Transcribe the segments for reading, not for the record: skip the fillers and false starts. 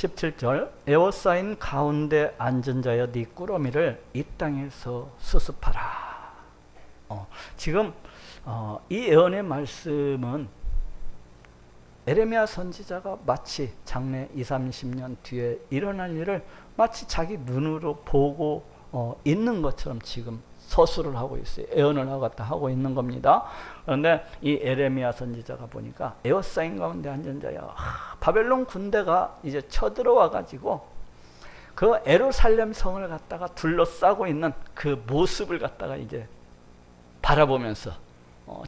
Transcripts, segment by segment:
17절 에워싸인 가운데 앉은 자여 네 꾸러미를 이 땅에서 수습하라. 지금 이 예언의 말씀은 에레미야 선지자가 마치 장래 20-30년 뒤에 일어날 일을 마치 자기 눈으로 보고 있는 것처럼 지금 서술을 하고 있어요. 예언을 하고 있는 겁니다. 그런데 이 에레미야 선지자가 보니까 에워싸인 가운데 앉은 자야, 바벨론 군대가 이제 쳐들어와 가지고 그 예루살렘 성을 갖다가 둘러싸고 있는 그 모습을 갖다가 이제 바라보면서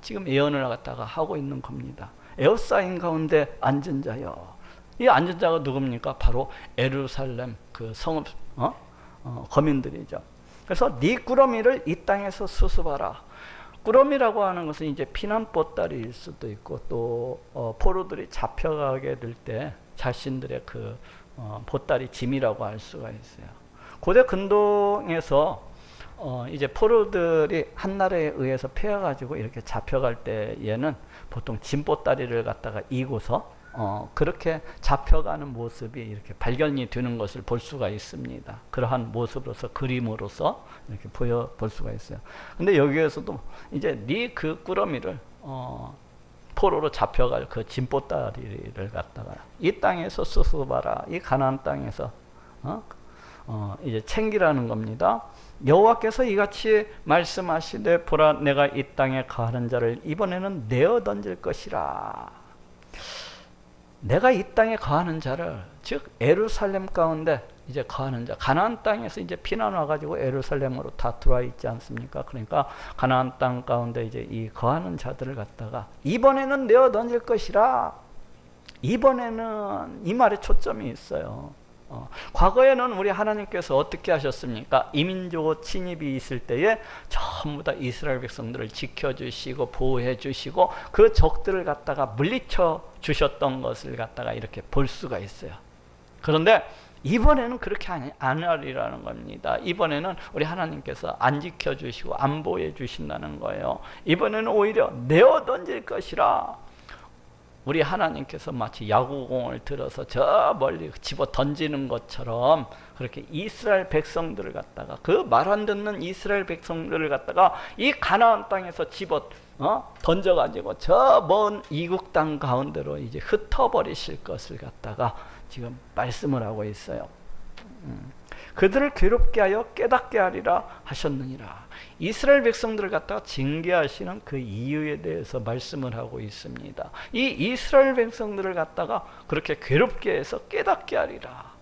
지금 예언을 갖다가 하고 있는 겁니다. 에워싸인 가운데 앉은 자여. 이 앉은 자가 누굽니까? 바로 예루살렘 그 성읍 거민들이죠. 그래서 네 꾸러미를 이 땅에서 수습하라. 꾸러미라고 하는 것은 이제 피난 보따리일 수도 있고, 또 포로들이 잡혀가게 될 때 자신들의 그 보따리 짐이라고 할 수가 있어요. 고대 근동에서 이제 포로들이 한 나라에 의해서 패여가지고 이렇게 잡혀갈 때에는 보통 짐보따리를 갖다가 이고서 그렇게 잡혀가는 모습이 이렇게 발견이 되는 것을 볼 수가 있습니다. 그러한 모습으로서, 그림으로서 이렇게 볼 수가 있어요. 근데 여기에서도 이제 네 그 꾸러미를 포로로 잡혀갈 그 짐보따리를 갖다가 이 땅에서 수습하라. 이 가나안 땅에서 이제 챙기라는 겁니다. 여호와께서 이같이 말씀하시되 보라, 내가 이 땅에 거하는 자를 이번에는 내어 던질 것이라. 내가 이 땅에 거하는 자를, 즉 예루살렘 가운데 이제 거하는 자, 가나안 땅에서 이제 피난 와가지고 예루살렘으로 다 들어와 있지 않습니까? 그러니까 가나안 땅 가운데 이제 이 거하는 자들을 갖다가 이번에는 내어 던질 것이라. 이번에는 이 말에 초점이 있어요. 과거에는 우리 하나님께서 어떻게 하셨습니까? 이민족 침입이 있을 때에 전부 다 이스라엘 백성들을 지켜주시고 보호해주시고 그 적들을 갖다가 물리쳐 주셨던 것을 갖다가 이렇게 볼 수가 있어요. 그런데 이번에는 그렇게 안 하리라는 겁니다. 이번에는 우리 하나님께서 안 지켜주시고 안 보호해주신다는 거예요. 이번에는 오히려 내어 던질 것이라. 우리 하나님께서 마치 야구공을 들어서 저 멀리 집어 던지는 것처럼 그렇게 이스라엘 백성들을 갖다가, 그 말 안 듣는 이스라엘 백성들을 갖다가 이 가나안 땅에서 집어 던져가지고 저 먼 이국 땅 가운데로 이제 흩어버리실 것을 갖다가 지금 말씀을 하고 있어요. 그들을 괴롭게 하여 깨닫게 하리라 하셨느니라. 이스라엘 백성들을 갖다가 징계하시는 그 이유에 대해서 말씀을 하고 있습니다. 이 이스라엘 백성들을 갖다가 그렇게 괴롭게 해서 깨닫게 하리라.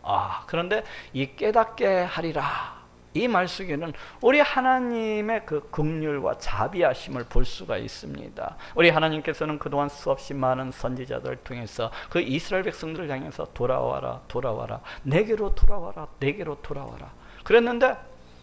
그런데 이 깨닫게 하리라, 이 말 속에는 우리 하나님의 그 긍휼과 자비하심을 볼 수가 있습니다. 우리 하나님께서는 그동안 수없이 많은 선지자들을 통해서 그 이스라엘 백성들을 향해서 돌아와라, 돌아와라, 내게로 돌아와라, 내게로 돌아와라 그랬는데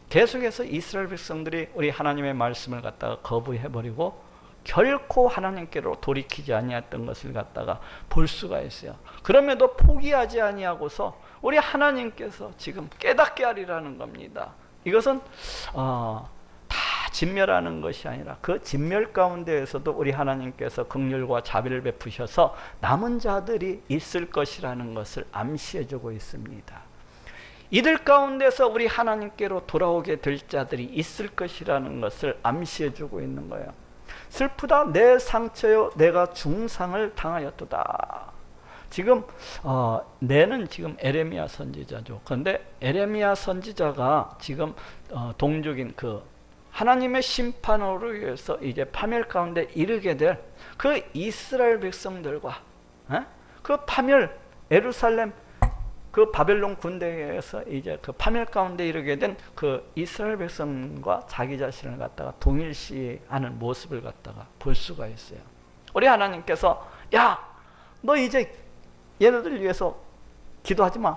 계속해서 이스라엘 백성들이 우리 하나님의 말씀을 갖다가 거부해버리고 결코 하나님께로 돌이키지 아니했던 것을 갖다가 볼 수가 있어요. 그럼에도 포기하지 아니하고서 우리 하나님께서 지금 깨닫게 하리라는 겁니다. 이것은 다 진멸하는 것이 아니라 그 진멸 가운데에서도 우리 하나님께서 긍휼과 자비를 베푸셔서 남은 자들이 있을 것이라는 것을 암시해주고 있습니다. 이들 가운데서 우리 하나님께로 돌아오게 될 자들이 있을 것이라는 것을 암시해주고 있는 거예요. 슬프다 내 상처요 내가 중상을 당하였도다. 지금 내는 지금 에레미야 선지자죠. 그런데 에레미야 선지자가 지금 동족인 그 하나님의 심판으로 위해서 이제 파멸 가운데 이르게 될 그 이스라엘 백성들과 그 파멸 예루살렘 그 바벨론 군대에서 이제 그 파멸 가운데 이르게 된 그 이스라엘 백성과 자기 자신을 갖다가 동일시하는 모습을 갖다가 볼 수가 있어요. 우리 하나님께서 야, 너 이제 얘네들 위해서 기도하지 마.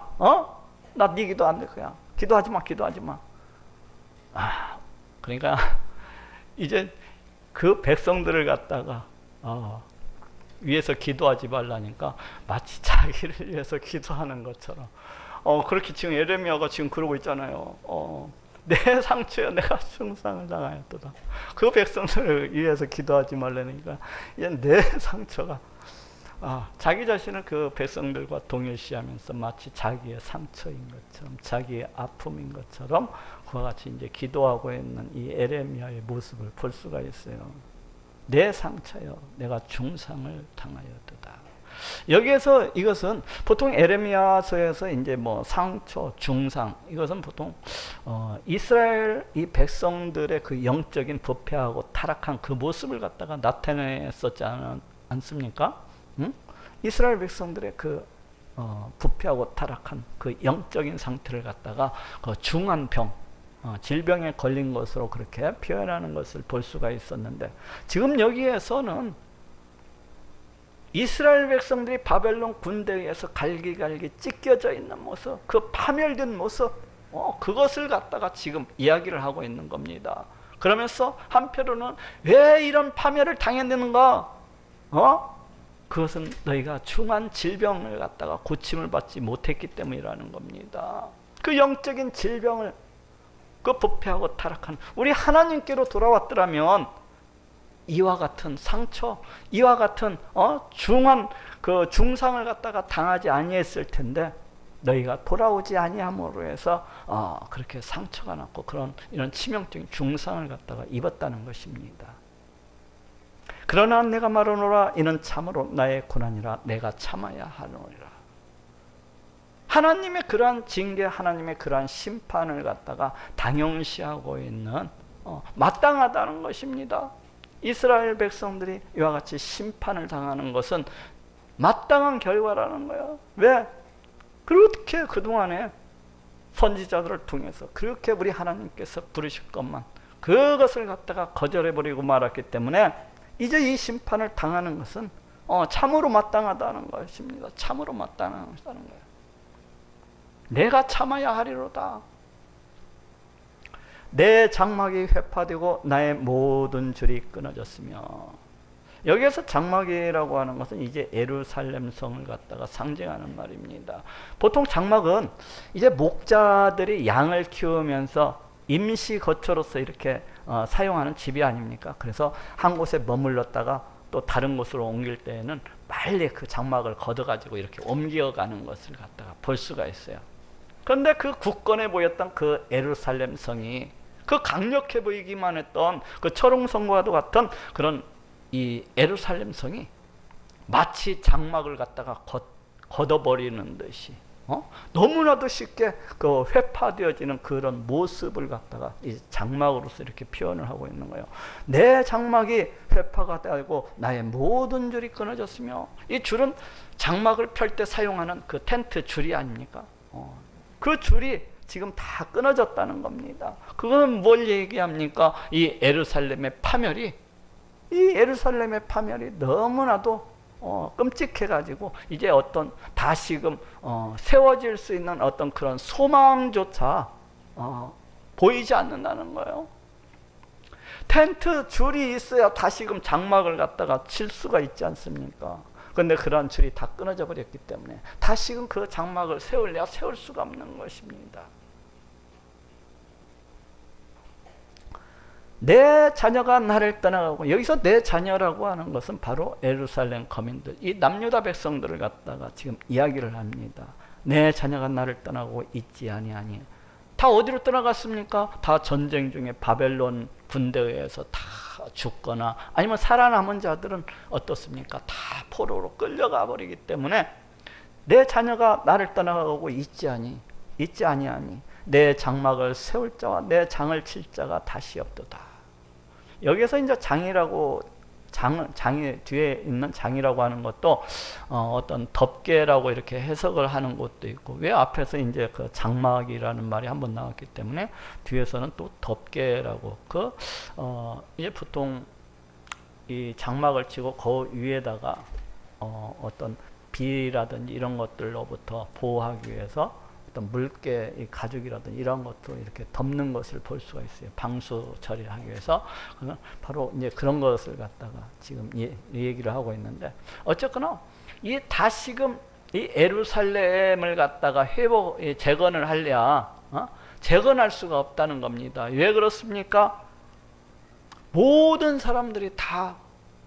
나 네 기도 안 될 거야. 기도하지 마, 기도하지 마. 그러니까 이제 그 백성들을 갖다가 위해서 기도하지 말라니까 마치 자기를 위해서 기도하는 것처럼 그렇게 지금 예레미야가 지금 그러고 있잖아요. 내 상처여 내가 중상을 당하였도다. 그 백성들을 위해서 기도하지 말라니까 이제 내 상처가 자기 자신을 그 백성들과 동일시하면서 마치 자기의 상처인 것처럼, 자기의 아픔인 것처럼 그와 같이 이제 기도하고 있는 이 에레미야의 모습을 볼 수가 있어요. 내 상처여, 내가 중상을 당하였도다. 여기에서 이것은 보통 에레미야서에서 이제 뭐 상처, 중상, 이것은 보통 이스라엘 이 백성들의 그 영적인 부패하고 타락한 그 모습을 갖다가 나타냈었지 않습니까? 응? 이스라엘 백성들의 그 부패하고 타락한 그 영적인 상태를 갖다가 그 중한 병, 질병에 걸린 것으로 그렇게 표현하는 것을 볼 수가 있었는데, 지금 여기에서는 이스라엘 백성들이 바벨론 군대에 의해서 갈기갈기 찢겨져 있는 모습, 그 파멸된 모습, 그것을 갖다가 지금 이야기를 하고 있는 겁니다. 그러면서 한편으로는 왜 이런 파멸을 당했는가? 그것은 너희가 중한 질병을 갖다가 고침을 받지 못했기 때문이라는 겁니다. 그 영적인 질병을, 그 부패하고 타락한 우리 하나님께로 돌아왔더라면 이와 같은 상처, 이와 같은 중한 그 중상을 갖다가 당하지 아니했을 텐데, 너희가 돌아오지 아니함으로 해서 그렇게 상처가 났고 그런 이런 치명적인 중상을 갖다가 입었다는 것입니다. 그러나 내가 말하노라, 이는 참으로 나의 고난이라, 내가 참아야 하노니라. 하나님의 그러한 징계, 하나님의 그러한 심판을 갖다가 당연시하고 있는, 마땅하다는 것입니다. 이스라엘 백성들이 이와 같이 심판을 당하는 것은 마땅한 결과라는 거예요. 왜? 그렇게 그동안에 선지자들을 통해서 그렇게 우리 하나님께서 부르실 것만, 그것을 갖다가 거절해버리고 말았기 때문에 이제 이 심판을 당하는 것은 참으로 마땅하다는 것입니다. 참으로 마땅하다는 거예요. 내가 참아야 하리로다. 내 장막이 회파되고 나의 모든 줄이 끊어졌으며, 여기에서 장막이라고 하는 것은 이제 예루살렘 성을 갖다가 상징하는 말입니다. 보통 장막은 이제 목자들이 양을 키우면서 임시 거처로서 이렇게 사용하는 집이 아닙니까? 그래서 한 곳에 머물렀다가 또 다른 곳으로 옮길 때에는 빨리 그 장막을 걷어가지고 이렇게 옮겨가는 것을 갖다가 볼 수가 있어요. 그런데 그 굳건해 보였던 그 예루살렘 성이, 그 강력해 보이기만 했던 그 철옹성과도 같은 그런 이 예루살렘 성이 마치 장막을 갖다가 걷어버리는 듯이 너무나도 쉽게 그 회파되어지는 그런 모습을 갖다가 이 장막으로서 이렇게 표현을 하고 있는 거예요. 내 장막이 회파가 되고 나의 모든 줄이 끊어졌으며, 이 줄은 장막을 펼 때 사용하는 그 텐트 줄이 아닙니까? 그 줄이 지금 다 끊어졌다는 겁니다. 그건 뭘 얘기합니까? 이 예루살렘의 파멸이, 이 예루살렘의 파멸이 너무나도 끔찍해가지고 이제 어떤 다시금 세워질 수 있는 어떤 그런 소망조차 보이지 않는다는 거예요. 텐트 줄이 있어야 다시금 장막을 갖다가 칠 수가 있지 않습니까? 그런데 그러한 줄이 다 끊어져 버렸기 때문에 다시금 그 장막을 세울래야 세울 수가 없는 것입니다. 내 자녀가 나를 떠나가고, 여기서 내 자녀라고 하는 것은 바로 예루살렘 거민들, 이 남유다 백성들을 갖다가 지금 이야기를 합니다. 내 자녀가 나를 떠나고 있지 아니하니. 다 어디로 떠나갔습니까? 다 전쟁 중에 바벨론 군대에 의해서 다 죽거나, 아니면 살아남은 자들은 어떻습니까? 다 포로로 끌려가 버리기 때문에 내 자녀가 나를 떠나가고 있지 아니하니 내 장막을 세울 자와 내 장을 칠 자가 다시 없도다. 여기서 이제 장이 뒤에 있는 장이라고 하는 것도 어떤 덮개라고 이렇게 해석을 하는 것도 있고, 왜 앞에서 이제 그 장막이라는 말이 한번 나왔기 때문에 뒤에서는 또 덮개라고, 이제 보통 이 장막을 치고 그 위에다가 어떤 비라든지 이런 것들로부터 보호하기 위해서 어떤 물개, 가죽이라든지 이런 것도 이렇게 덮는 것을 볼 수가 있어요. 방수 처리를 하기 위해서. 바로 이제 그런 것을 갖다가 지금 이 얘기를 하고 있는데, 어쨌거나 이 다시금 이 예루살렘을 갖다가 재건을 하랴 재건할 수가 없다는 겁니다. 왜 그렇습니까? 모든 사람들이 다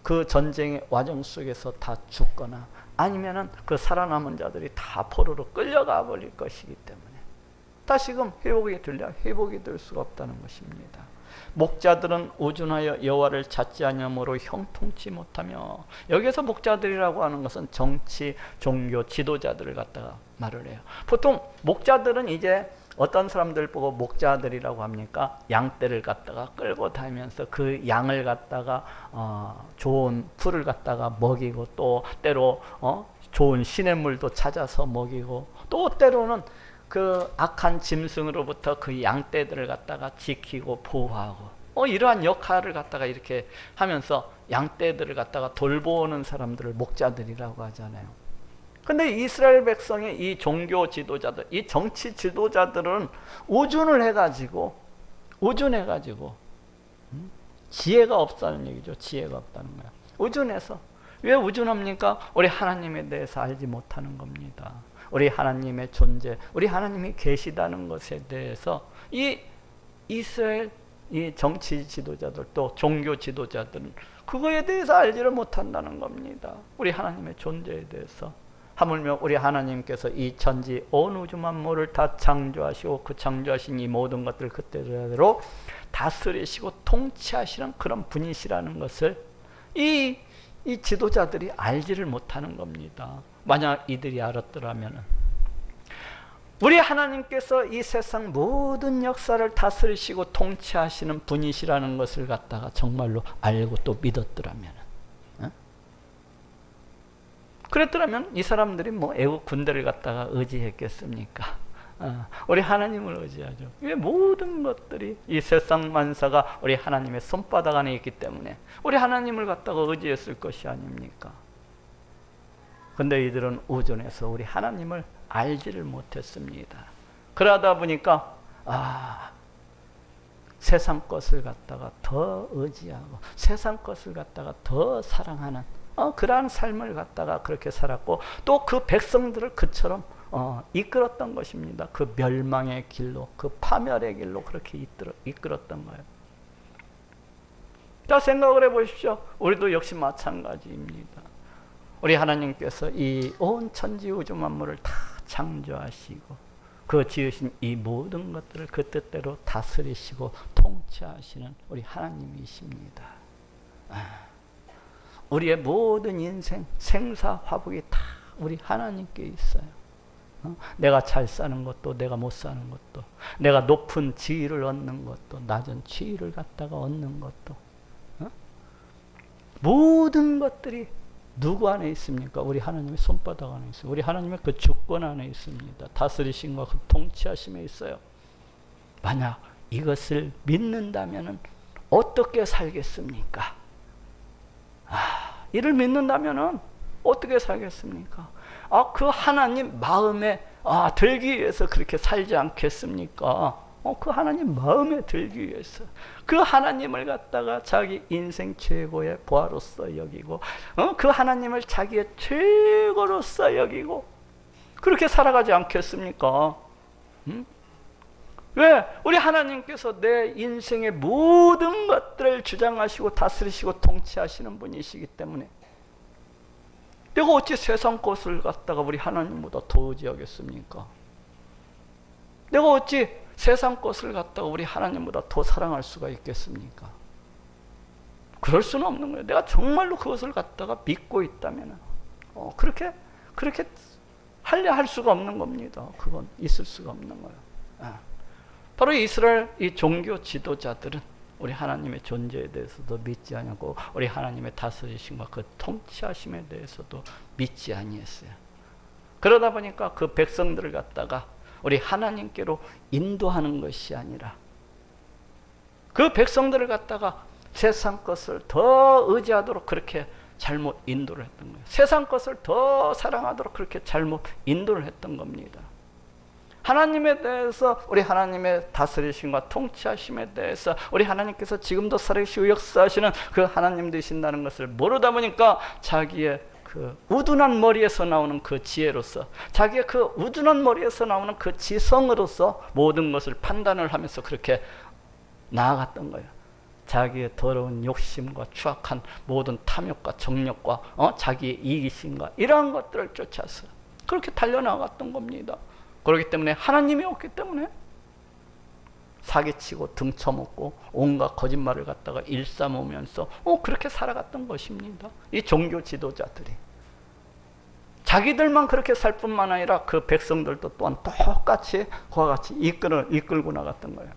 그 전쟁의 와정 속에서 다 죽거나 아니면은 그 살아남은 자들이 다 포로로 끌려가 버릴 것이기 때문에 다시금 회복이 될 수가 없다는 것입니다. 목자들은 오준하여 여호와를 찾지 아니하므로 형통치 못하며, 여기서 목자들이라고 하는 것은 정치, 종교, 지도자들을 갖다가 말을 해요. 보통 목자들은 이제 어떤 사람들 보고 목자들이라고 합니까? 양떼를 갖다가 끌고 다니면서 그 양을 갖다가 좋은 풀을 갖다가 먹이고, 또 때로 좋은 시냇물도 찾아서 먹이고, 또 때로는 그 악한 짐승으로부터 그 양떼들을 갖다가 지키고 보호하고 이러한 역할을 갖다가 이렇게 하면서 양떼들을 갖다가 돌보는 사람들을 목자들이라고 하잖아요. 근데 이스라엘 백성의 이 종교 지도자들, 이 정치 지도자들은 우준해가지고 지혜가 없다는 얘기죠. 지혜가 없다는 거야. 우준해서. 왜 우준합니까? 우리 하나님에 대해서 알지 못하는 겁니다. 우리 하나님의 존재, 우리 하나님이 계시다는 것에 대해서 이 이스라엘 이 정치 지도자들, 또 종교 지도자들은 그거에 대해서 알지를 못한다는 겁니다. 우리 하나님의 존재에 대해서. 하물며 우리 하나님께서 이 천지 온 우주 만물을 다 창조하시고 그 창조하신 이 모든 것들을 그때대로 다스리시고 통치하시는 그런 분이시라는 것을 이 지도자들이 알지를 못하는 겁니다. 만약 이들이 알았더라면 우리 하나님께서 이 세상 모든 역사를 다스리시고 통치하시는 분이시라는 것을 갖다가 정말로 알고 또 믿었더라면, 그랬더라면 이 사람들이 뭐 애국 군대를 갖다가 의지했겠습니까? 우리 하나님을 의지하죠. 왜? 모든 것들이 이 세상 만사가 우리 하나님의 손바닥 안에 있기 때문에 우리 하나님을 갖다가 의지했을 것이 아닙니까? 근데 이들은 우존해서 우리 하나님을 알지를 못했습니다. 그러다 보니까 세상 것을 갖다가 더 의지하고 세상 것을 갖다가 더 사랑하는 그러한 삶을 갖다가 그렇게 살았고, 또 그 백성들을 그처럼 이끌었던 것입니다. 그 멸망의 길로, 그 파멸의 길로 그렇게 이끌었던 거예요. 자, 생각을 해보십시오. 우리도 역시 마찬가지입니다. 우리 하나님께서 이 온 천지 우주 만물을 다 창조하시고 그 지으신 이 모든 것들을 그 뜻대로 다스리시고 통치하시는 우리 하나님이십니다. 우리의 모든 인생 생사화복이 다 우리 하나님께 있어요. 내가 잘 사는 것도, 내가 못 사는 것도, 내가 높은 지위를 얻는 것도, 낮은 지위를 갖다가 얻는 것도, 모든 것들이 누구 안에 있습니까? 우리 하나님의 손바닥 안에 있어요. 우리 하나님의 그 주권 안에 있습니다. 다스리심과 그 통치하심에 있어요. 만약 이것을 믿는다면 어떻게 살겠습니까? 이를 믿는다면 어떻게 살겠습니까? 그 하나님 마음에 들기 위해서 그렇게 살지 않겠습니까? 그 하나님 마음에 들기 위해서 그 하나님을 갖다가 자기 인생 최고의 보아로서 여기고 그 하나님을 자기의 최고로서 여기고 그렇게 살아가지 않겠습니까? 왜? 우리 하나님께서 내 인생의 모든 것들을 주장하시고 다스리시고 통치하시는 분이시기 때문에 내가 어찌 세상 것을 갖다가 우리 하나님보다 더 의지하겠습니까? 내가 어찌 세상 것을 갖다가 우리 하나님보다 더 사랑할 수가 있겠습니까? 그럴 수는 없는 거예요. 내가 정말로 그것을 갖다가 믿고 있다면 그렇게 하려 할 수가 없는 겁니다. 그건 있을 수가 없는 거예요. 바로 이스라엘 이 종교 지도자들은 우리 하나님의 존재에 대해서도 믿지 아니하고 우리 하나님의 다스리심과 그 통치하심에 대해서도 믿지 아니했어요. 그러다 보니까 그 백성들을 갖다가 우리 하나님께로 인도하는 것이 아니라 그 백성들을 갖다가 세상 것을 더 의지하도록 그렇게 잘못 인도를 했던 거예요. 세상 것을 더 사랑하도록 그렇게 잘못 인도를 했던 겁니다. 하나님에 대해서, 우리 하나님의 다스리심과 통치하심에 대해서 우리 하나님께서 지금도 살아계시고 역사하시는 그 하나님 되신다는 것을 모르다 보니까 자기의 그 우둔한 머리에서 나오는 그 지혜로서, 자기의 그 우둔한 머리에서 나오는 그 지성으로서 모든 것을 판단을 하면서 그렇게 나아갔던 거예요. 자기의 더러운 욕심과 추악한 모든 탐욕과 정욕과 자기의 이기심과 이러한 것들을 쫓아서 그렇게 달려나갔던 겁니다. 그렇기 때문에 하나님이 없기 때문에 사기치고 등쳐먹고 온갖 거짓말을 갖다가 일삼으면서 그렇게 살아갔던 것입니다. 이 종교 지도자들이 자기들만 그렇게 살 뿐만 아니라 그 백성들도 또한 똑같이 그와 같이 이끌고 나갔던 거예요.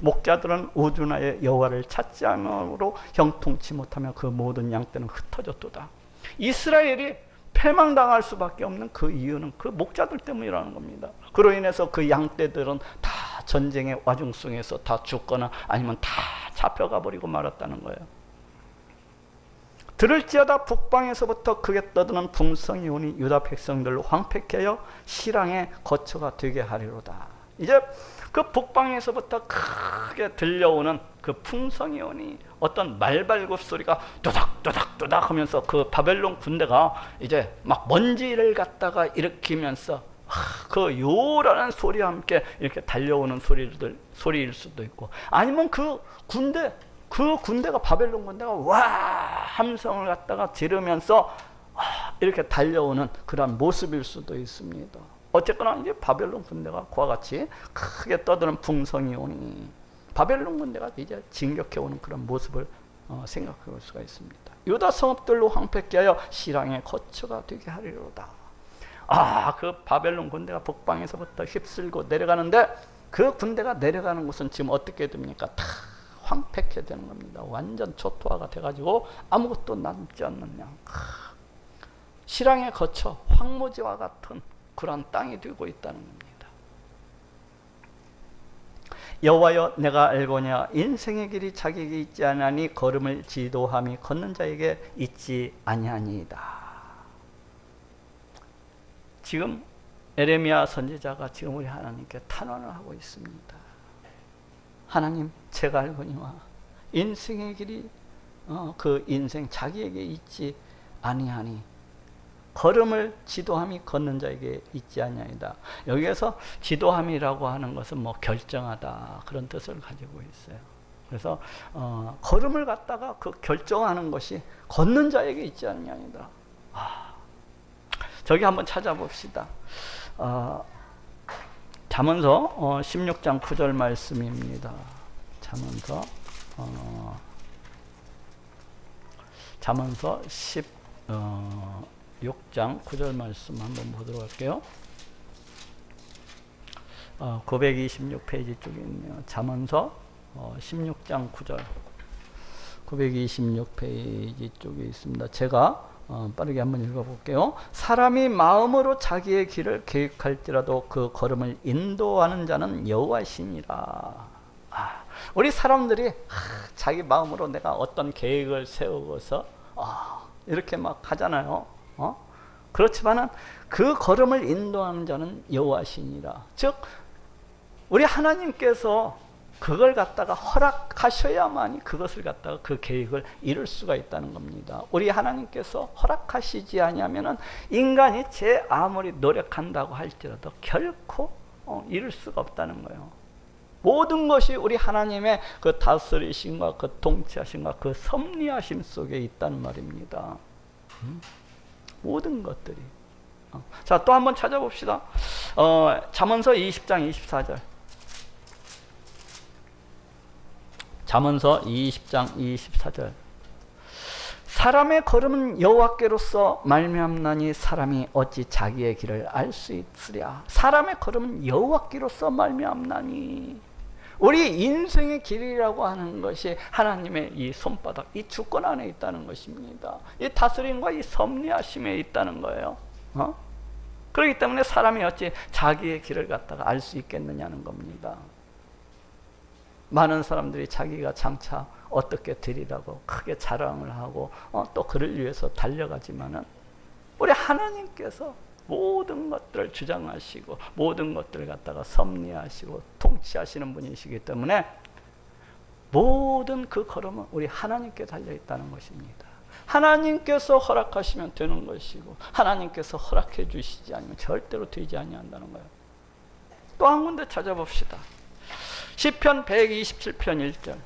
목자들은 우주나의 여호와를 찾지 않으므로 형통치 못하며 그 모든 양떼는 흩어졌도다. 이스라엘이 패망당할 수밖에 없는 그 이유는 그 목자들 때문이라는 겁니다. 그로 인해서 그 양떼들은 다 전쟁의 와중 속에서 다 죽거나 아니면 다 잡혀가 버리고 말았다는 거예요. 들을지어다 북방에서부터 크게 떠드는 풍성이 오니 유다 백성들로 황폐케 하여 실랑의 거처가 되게 하리로다. 이제 그 북방에서부터 크게 들려오는 그 풍성이 오니 어떤 말발굽 소리가 또닥또닥또닥 하면서 그 바벨론 군대가 이제 막 먼지를 갖다가 일으키면서 그 요라는 소리와 함께 이렇게 달려오는 소리일 수도 있고, 아니면 그 군대가 바벨론 군대가 와 함성을 갖다가 지르면서 이렇게 달려오는 그런 모습일 수도 있습니다. 어쨌거나 이제 바벨론 군대가 그와 같이 크게 떠드는 풍성이 오니 바벨론 군대가 이제 진격해 오는 그런 모습을 생각할 수가 있습니다. 유다 성읍들로 황폐케 하여 실랑의 거처가 되게 하리로다. 그 바벨론 군대가 북방에서부터 휩쓸고 내려가는데 그 군대가 내려가는 곳은 지금 어떻게 됩니까? 다 황폐케 되는 겁니다. 완전 초토화가 돼가지고 아무것도 남지 않는 양. 실랑의 거처, 황무지와 같은 그런 땅이 되고 있다는 겁니다. 여호와여, 내가 알거냐 인생의 길이 자기에게 있지 아니하니 걸음을 지도함이 걷는 자에게 있지 아니하니이다. 지금 에레미야 선지자가 지금 우리 하나님께 탄원을 하고 있습니다. 하나님, 제가 알거니와 인생의 길이 그 인생 자기에게 있지 아니하니 걸음을 지도함이 걷는 자에게 있지 아니하이다. 여기에서 지도함이라고 하는 것은 뭐 결정하다 그런 뜻을 가지고 있어요. 그래서 걸음을 갖다가 그 결정하는 것이 걷는 자에게 있지 아니하이다. 저기 한번 찾아봅시다. 잠언서 16장 9절 말씀입니다. 잠언서 16장 9절 말씀 한번 보도록 할게요. 926페이지 쪽에 있네요. 잠언서 16장 9절 926페이지 쪽에 있습니다. 제가 빠르게 한번 읽어볼게요. 사람이 마음으로 자기의 길을 계획할지라도 그 걸음을 인도하는 자는 여호와시니라. 우리 사람들이 자기 마음으로 내가 어떤 계획을 세우고서 이렇게 막 하잖아요. 그렇지만은 그 걸음을 인도하는 자는 여호와시니라. 즉 우리 하나님께서 그걸 갖다가 허락하셔야만이 그것을 갖다가 그 계획을 이룰 수가 있다는 겁니다. 우리 하나님께서 허락하시지 아니하면은 인간이 제 아무리 노력한다고 할지라도 결코 이룰 수가 없다는 거예요. 모든 것이 우리 하나님의 그 다스리심과 그 통치하심과 그 섭리하심 속에 있다는 말입니다. 모든 것들이. 자, 또 한번 찾아봅시다. 잠언서 20장 24절. 잠언서 20장 24절. 사람의 걸음은 여호와께로서 말미암나니 사람이 어찌 자기의 길을 알 수 있으랴. 사람의 걸음은 여호와께로서 말미암나니. 우리 인생의 길이라고 하는 것이 하나님의 이 손바닥, 이 주권 안에 있다는 것입니다. 이 다스림과 이 섭리하심에 있다는 거예요. 그렇기 때문에 사람이 어찌 자기의 길을 갖다가 알 수 있겠느냐는 겁니다. 많은 사람들이 자기가 장차 어떻게 되리라고 크게 자랑을 하고 또 그를 위해서 달려가지만은 우리 하나님께서 모든 것들을 주장하시고 모든 것들을 갖다가 섭리하시고 통치하시는 분이시기 때문에 모든 그 걸음은 우리 하나님께 달려있다는 것입니다. 하나님께서 허락하시면 되는 것이고 하나님께서 허락해 주시지 않으면 절대로 되지 아니한다는 거예요. 또 한 군데 찾아봅시다. 시편 127편 1절.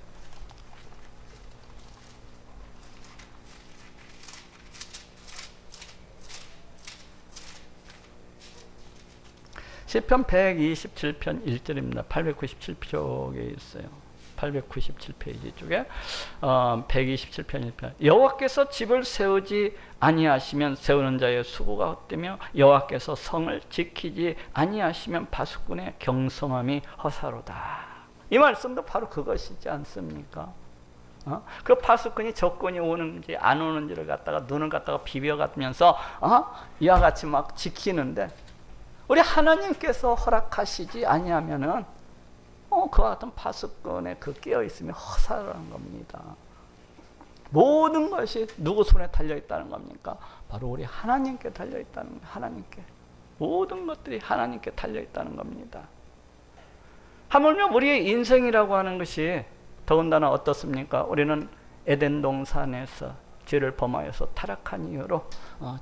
시편 127편 1절입니다. 897쪽에 있어요. 897페이지 쪽에 127편 1편. 여호와께서 집을 세우지 아니하시면 세우는 자의 수고가 헛되며 여호와께서 성을 지키지 아니하시면 파수꾼의 경성함이 허사로다. 이 말씀도 바로 그것이지 않습니까? 그 파수꾼이 적군이 오는지 안 오는지를 갖다가 눈을 갖다가 비벼가면서 이와 같이 막 지키는데 우리 하나님께서 허락하시지 아니하면은 그와 같은 파수꾼에 그 깨어있으면 허사라는 겁니다. 모든 것이 누구 손에 달려있다는 겁니까? 바로 우리 하나님께 달려있다는 겁니다. 하나님께. 모든 것들이 하나님께 달려있다는 겁니다. 하물며 우리의 인생이라고 하는 것이 더군다나 어떻습니까? 우리는 에덴 동산에서 죄를 범하여서 타락한 이유로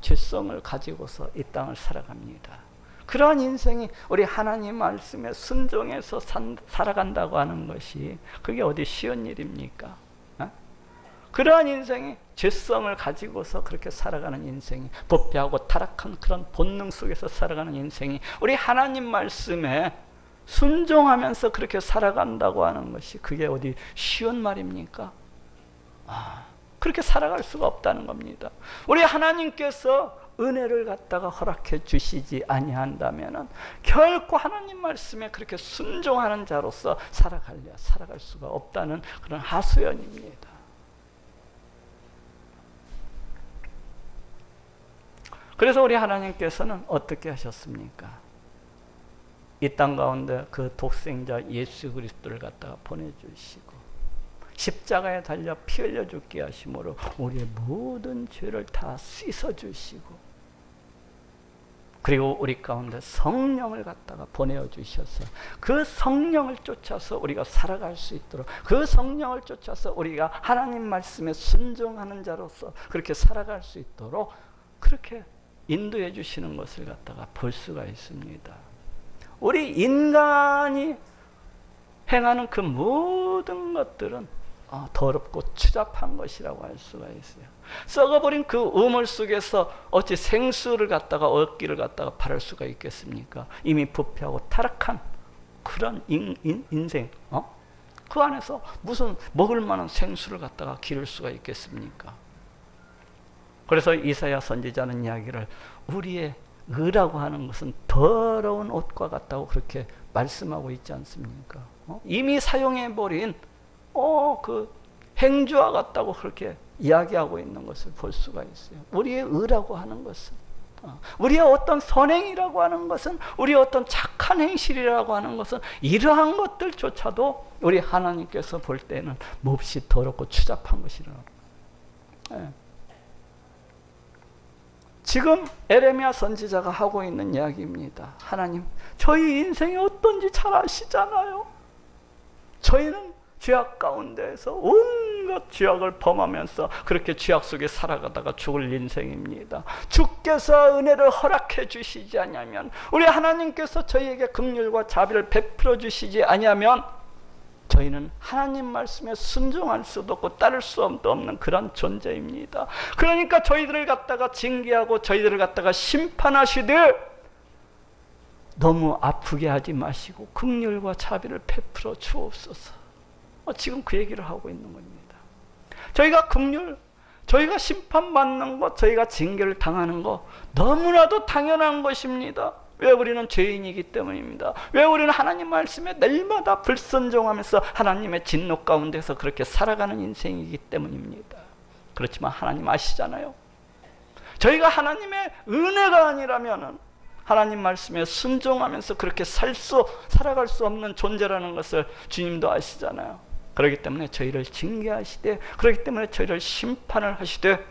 죄성을 가지고서 이 땅을 살아갑니다. 그러한 인생이 우리 하나님 말씀에 순종해서 살아간다고 하는 것이 그게 어디 쉬운 일입니까? 그러한 인생이 죄성을 가지고서 그렇게 살아가는 인생이 부패하고 타락한 그런 본능 속에서 살아가는 인생이 우리 하나님 말씀에 순종하면서 그렇게 살아간다고 하는 것이 그게 어디 쉬운 말입니까? 그렇게 살아갈 수가 없다는 겁니다. 우리 하나님께서 은혜를 갖다가 허락해 주시지 아니한다면은 결코 하나님 말씀에 그렇게 순종하는 자로서 살아갈 수가 없다는 그런 하소연입니다. 그래서 우리 하나님께서는 어떻게 하셨습니까? 이 땅 가운데 그 독생자 예수 그리스도를 갖다가 보내주시고 십자가에 달려 피 흘려 죽게 하심으로 우리의 모든 죄를 다 씻어주시고 그리고 우리 가운데 성령을 갖다가 보내주셔서 그 성령을 쫓아서 우리가 살아갈 수 있도록 그 성령을 쫓아서 우리가 하나님 말씀에 순종하는 자로서 그렇게 살아갈 수 있도록 그렇게 인도해 주시는 것을 갖다가 볼 수가 있습니다. 우리 인간이 행하는 그 모든 것들은 더럽고 추잡한 것이라고 할 수가 있어요. 썩어버린 그 우물 속에서 어찌 생수를 갖다가 얻기를 갖다가 바랄 수가 있겠습니까? 이미 부패하고 타락한 그런 인생, 그 안에서 무슨 먹을 만한 생수를 갖다가 기를 수가 있겠습니까? 그래서 이사야 선지자는 이야기를 우리의 의라고 하는 것은 더러운 옷과 같다고 그렇게 말씀하고 있지 않습니까? 이미 사용해버린 그 행주와 같다고 그렇게 이야기하고 있는 것을 볼 수가 있어요. 우리의 의라고 하는 것은 우리의 어떤 선행이라고 하는 것은 우리의 어떤 착한 행실이라고 하는 것은 이러한 것들조차도 우리 하나님께서 볼 때는 몹시 더럽고 추잡한 것이라고 합니다. 지금 에레미야 선지자가 하고 있는 이야기입니다. 하나님, 저희 인생이 어떤지 잘 아시잖아요. 저희는 죄악 가운데에서 온갖 죄악을 범하면서 그렇게 죄악 속에 살아가다가 죽을 인생입니다. 주께서 은혜를 허락해 주시지 아니하면, 우리 하나님께서 저희에게 긍휼과 자비를 베풀어 주시지 아니하면 저희는 하나님 말씀에 순종할 수도 없고 따를 수 없는 그런 존재입니다. 그러니까 저희들을 갖다가 징계하고 저희들을 갖다가 심판하시되 너무 아프게 하지 마시고 긍휼과 자비를 베풀어 주옵소서. 지금 그 얘기를 하고 있는 겁니다. 저희가 긍휼, 저희가 심판받는 것, 저희가 징계를 당하는 것 너무나도 당연한 것입니다. 왜? 우리는 죄인이기 때문입니다. 왜? 우리는 하나님 말씀에 날마다 불순종하면서 하나님의 진노 가운데서 그렇게 살아가는 인생이기 때문입니다. 그렇지만 하나님 아시잖아요. 저희가 하나님의 은혜가 아니라면 하나님 말씀에 순종하면서 그렇게 살아갈 수 없는 존재라는 것을 주님도 아시잖아요. 그렇기 때문에 저희를 징계하시되, 그렇기 때문에 저희를 심판을 하시되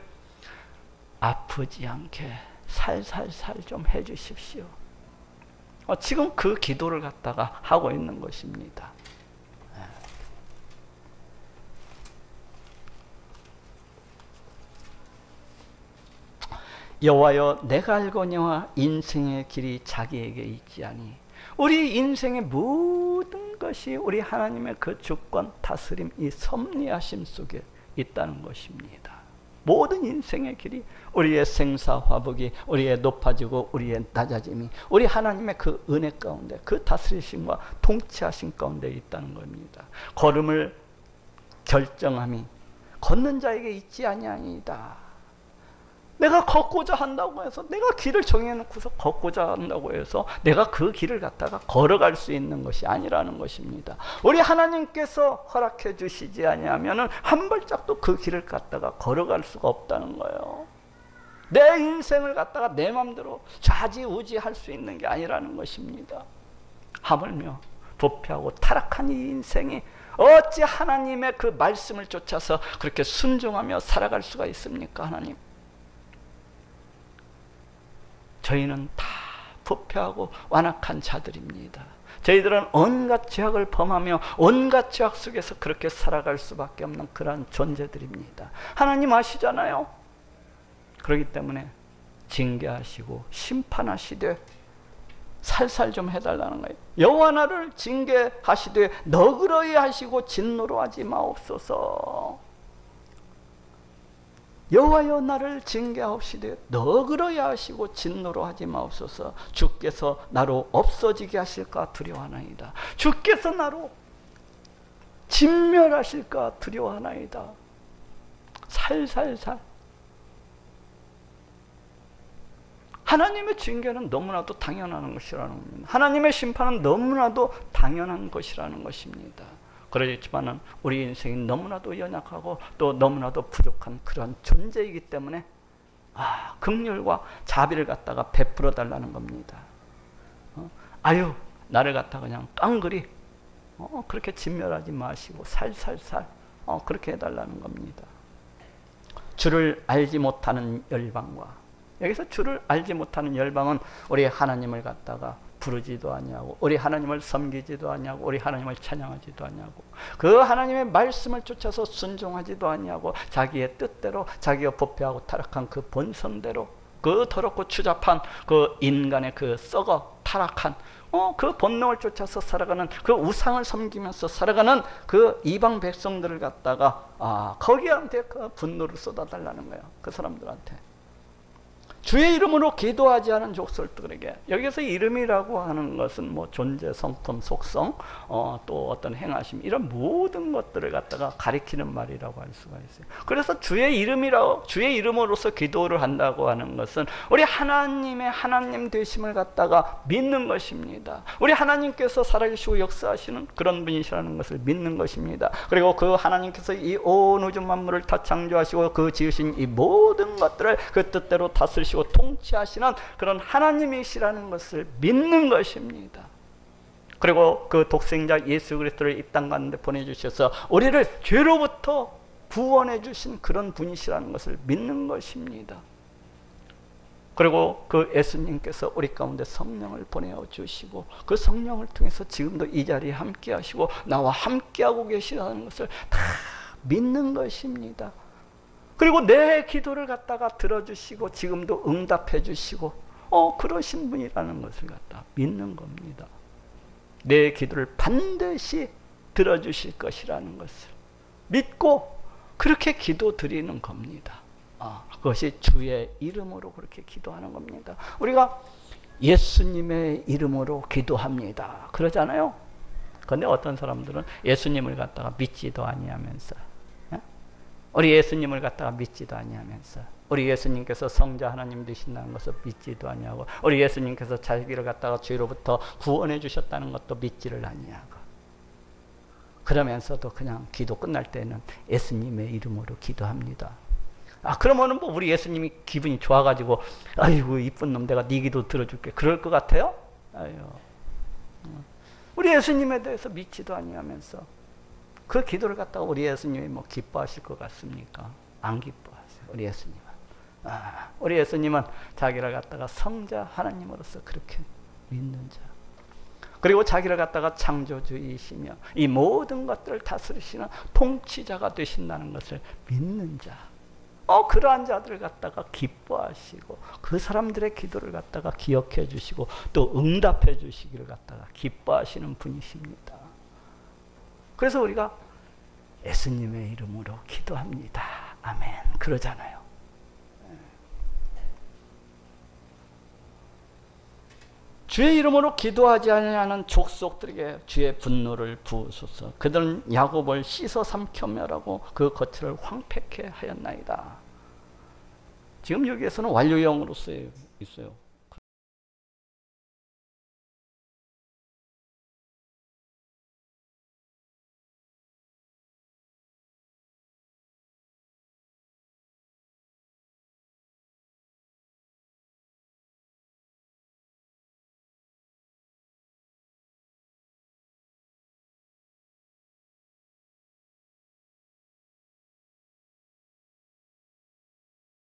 아프지 않게 살살살 좀 해주십시오. 지금 그 기도를 갖다가 하고 있는 것입니다. 여호와여, 내가 알거니와 인생의 길이 자기에게 있지아니. 우리 인생의 모든 것이 우리 하나님의 그 주권, 다스림, 이 섭리하심 속에 있다는 것입니다. 모든 인생의 길이, 우리의 생사화복이, 우리의 높아지고 우리의 낮아짐이 우리 하나님의 그 은혜 가운데, 그 다스리심과 통치하심 가운데 있다는 겁니다. 걸음을 결정함이 걷는 자에게 있지 아니하니이다. 내가 걷고자 한다고 해서, 내가 길을 정해놓고서 걷고자 한다고 해서 내가 그 길을 갖다가 걸어갈 수 있는 것이 아니라는 것입니다. 우리 하나님께서 허락해 주시지 아니하면은 한 발짝도 그 길을 갖다가 걸어갈 수가 없다는 거예요. 내 인생을 갖다가 내 마음대로 좌지우지할 수 있는 게 아니라는 것입니다. 하물며 부패하고 타락한 이 인생이 어찌 하나님의 그 말씀을 쫓아서 그렇게 순종하며 살아갈 수가 있습니까? 하나님, 저희는 다 부패하고 완악한 자들입니다. 저희들은 온갖 죄악을 범하며 온갖 죄악 속에서 그렇게 살아갈 수밖에 없는 그러한 존재들입니다. 하나님 아시잖아요. 그렇기 때문에 징계하시고 심판하시되 살살 좀 해달라는 거예요. 여호와 나를 징계하시되 너그러이 하시고 진노로 하지 마옵소서. 여호와여 나를 징계하옵시되 너그러이 하시고 진노로 하지 마옵소서. 주께서 나로 없어지게 하실까 두려워하나이다. 주께서 나로 진멸하실까 두려워하나이다. 살살살. 하나님의 징계는 너무나도 당연한 것이라는 겁니다. 하나님의 심판은 너무나도 당연한 것이라는 것입니다. 그렇지만은 우리 인생이 너무나도 연약하고 또 너무나도 부족한 그런 존재이기 때문에 긍휼과 자비를 갖다가 베풀어 달라는 겁니다. 아유, 나를 갖다가 그냥 깡그리 그렇게 진멸하지 마시고 살살살 그렇게 해달라는 겁니다. 주를 알지 못하는 열방과, 여기서 주를 알지 못하는 열방은 우리 하나님을 갖다가 부르지도 아니하고 우리 하나님을 섬기지도 아니하고 우리 하나님을 찬양하지도 아니하고 그 하나님의 말씀을 쫓아서 순종하지도 아니하고 자기의 뜻대로, 자기가 부패하고 타락한 그 본성대로, 그 더럽고 추잡한 그 인간의 그 썩어 타락한 그 본능을 쫓아서 살아가는, 그 우상을 섬기면서 살아가는 그 이방 백성들을 갖다가 거기한테 그 분노를 쏟아달라는 거예요. 그 사람들한테. 주의 이름으로 기도하지 않은 족속들에게, 여기서 이름이라고 하는 것은 뭐 존재, 성품, 속성, 또 어떤 행하심, 이런 모든 것들을 갖다가 가리키는 말이라고 할 수가 있어요. 그래서 주의 이름으로서 기도를 한다고 하는 것은 우리 하나님의 하나님 되심을 갖다가 믿는 것입니다. 우리 하나님께서 살아계시고 역사하시는 그런 분이시라는 것을 믿는 것입니다. 그리고 그 하나님께서 이 온 우주 만물을 다 창조하시고 그 지으신 이 모든 것들을 그 뜻대로 다스리시고 통치하시는 그런 하나님이시라는 것을 믿는 것입니다. 그리고 그 독생자 예수 그리스도를 이 땅 가운데 보내주셔서 우리를 죄로부터 구원해 주신 그런 분이시라는 것을 믿는 것입니다. 그리고 그 예수님께서 우리 가운데 성령을 보내주시고 그 성령을 통해서 지금도 이 자리에 함께 하시고 나와 함께하고 계시다는 것을 다 믿는 것입니다. 그리고 내 기도를 갖다가 들어주시고 지금도 응답해 주시고 그러신 분이라는 것을 갖다 믿는 겁니다. 내 기도를 반드시 들어주실 것이라는 것을 믿고 그렇게 기도 드리는 겁니다. 그것이 주의 이름으로 그렇게 기도하는 겁니다. 우리가 예수님의 이름으로 기도합니다 그러잖아요. 그런데 어떤 사람들은 예수님을 갖다가 믿지도 아니하면서, 우리 예수님을 갖다가 믿지도 아니하면서, 우리 예수님께서 성자 하나님 되신다는 것을 믿지도 아니하고, 우리 예수님께서 자기를 갖다가 죄로부터 구원해 주셨다는 것도 믿지를 아니하고, 그러면서도 그냥 기도 끝날 때는 예수님의 이름으로 기도합니다. 그러면은 뭐 우리 예수님이 기분이 좋아가지고 아이고 이쁜 놈 내가 네 기도 들어줄게 그럴 것 같아요? 우리 예수님에 대해서 믿지도 아니하면서 그 기도를 갖다가 우리 예수님이 뭐 기뻐하실 것 같습니까? 안 기뻐하세요. 우리 예수님은 우리 예수님은 자기를 갖다가 성자 하나님으로서 그렇게 믿는 자, 그리고 자기를 갖다가 창조주이시며 이 모든 것들을 다스리시는 통치자가 되신다는 것을 믿는 자, 그러한 자들을 갖다가 기뻐하시고 그 사람들의 기도를 갖다가 기억해 주시고 또 응답해 주시기를 갖다가 기뻐하시는 분이십니다. 그래서 우리가 예수님의 이름으로 기도합니다. 아멘. 그러잖아요. 주의 이름으로 기도하지 아니하는 족속들에게 주의 분노를 부으소서. 그들은 야곱을 씻어 삼켜 멸하고 그 거처를 황폐케 하였나이다. 지금 여기에서는 완료형으로 쓰여 있어요.